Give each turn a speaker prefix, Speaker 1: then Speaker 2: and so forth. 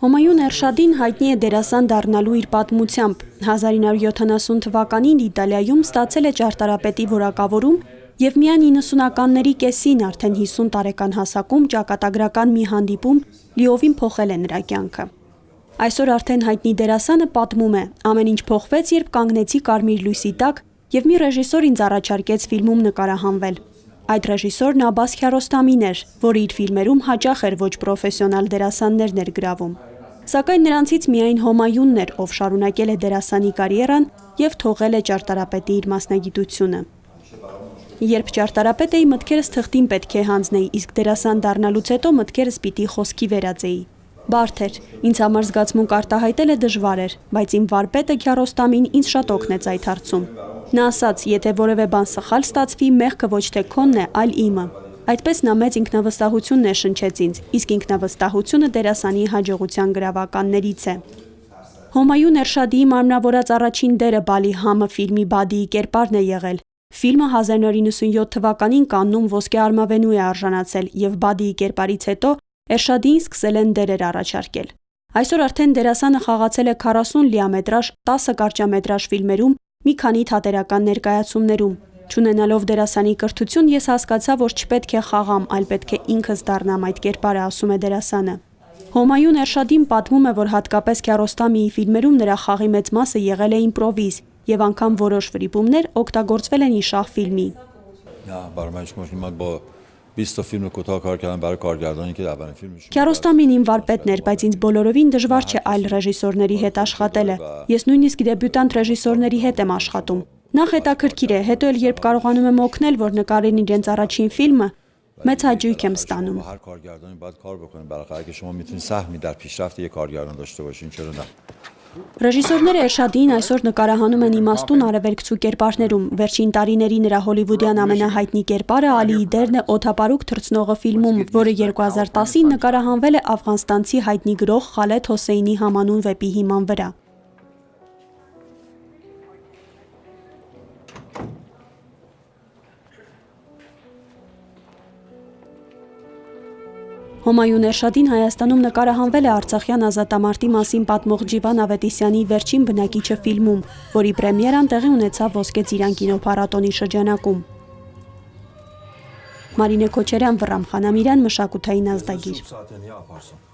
Speaker 1: Հոմայուն Էրշադին հայտնի է դերասան դառնալու իր պատմությամբ։ 1970 թվականին Իտալիայում ստացել է ճարտարապետի որակավորում և միայն 90-ականների կեսին արդեն 50 տարեկան հասակում ճակատագրական մի հանդիպում լիովին փոխել է նրա կյանքը։ Այսօր արդեն հայտնի դերասանը պատմում է. ամեն ինչ փոխվեց, երբ կանգնեցի կարմիր լույսի տակ և մի ռեժիսոր ինձ առաջարկեց ֆիլմում նկարահանվել։ Այդ ռեժիսորն Աբբաս Քիարոստամին էր, որը իր ֆիլմերում հաճախ էր ոչ պրոֆեսիոնալ դերասաններ ներգրավում։ Սակայն նրանցից միայն Հոմայունն էր, ով շարունակել է դերասանի կարիերան և թողել է ճարտարապետի իր մասնագիտությունը։ Երբ ճարտարապետ էի, մտքերս թղթին պետք է հանձնեի, իսկ դերասան դառնալուց հետո մտքերս պիտի խոսքի վերածեի։ Բարդ էր, ինձ համար զգացմունք արտահայտելը դժվար էր, բայց իմ վարպետը Քիարոստամին ինձ շատ օգնեց այդ հարցում։ Նա ասաց, եթե որևէ բան սխալ ստացվի, մեղքը ոչ թե քոնն է, այլ իմը։ Այդպես նա մեծ ինքնավստահություն ներշնչեց ինձ, իսկ ինքնավստահությունը դերասանի հաջողության գրավականներից է։ Հոմայուն Էրշադիի մարմնավորած առաջին դերը Բալի Համը ֆիլմի Բադիի կերպարն է եղել։ Ֆիլմը 1997 թվականին Կաննում ոսկե արմավենու է արժանացել և Բադիի կերպարից հետո Էրշադիին սկսել են դերեր առաջարկել։ Այսօր արդեն դերասանը խաղացել է 40 լիամետրաժ, 10 կարճամետրաժ ֆիլմերում, մի քանի թատերական ներկայացումներում։ Չունենալով դերասանի կրթություն, ես հասկացա, որ չպետք է խաղամ, այլ պետք է ինքս դառնամ այդ կերպարը, ասում է դերասանը։ Հոմայուն Էրշադին պատմում է, որ հատկապես Քիարոստամիի ֆիլմերում նրա խաղի մեծ մասը եղել է իմպրովիզ և անգամ որոշ վրիպումներ օգտագործվել են իշահ ֆիլմի։ Քիարոստամին իմ վարպետն էր, բայց ինձ բոլորովին դժվար չէ այլ ռեժիսորների հետ աշխատելը։ Ես նույնիսկ դեբյուտանտ ռեժիսորների հետ եմ աշխատում։ Նախ հետաքրքիր է, հետո էլ երբ կարողանում եմ օգնել, որ նկարեն իրենց առաջին ֆիլմը, մեծ հաճույք եմ ստանում։ Ռեժիսորները Էրշադիին այսօր նկարահանում են իմաստուն արևելքցու կերպարներում։ Վերջին տարիների նրա հոլիվուդյան ամենահայտնի կերպարը Ալիի դերն է Օդապարուկ թռցնողը ֆիլմում, որը 2010-ին նկարահանվել է աֆղանստանցի հայտնի գրող Խալեդ Հոսեյնի համանուն վեպի հիման վրա։ Հոմայուն Էրշադին Հայաստանում նկարահանվել է արցախյան ազատամարտի մասին պատմող Ջիվան Ավետիսյանի Վերջին բնակիչը ֆիլմում, որի պրեմիերան տեղի ունեցավ Ոսկե ծիրան կինոփառատոնի շրջանակում։ Մարինե Քոչարյան, Վռամ Խանամիրյան, մշակութային ազդագիր։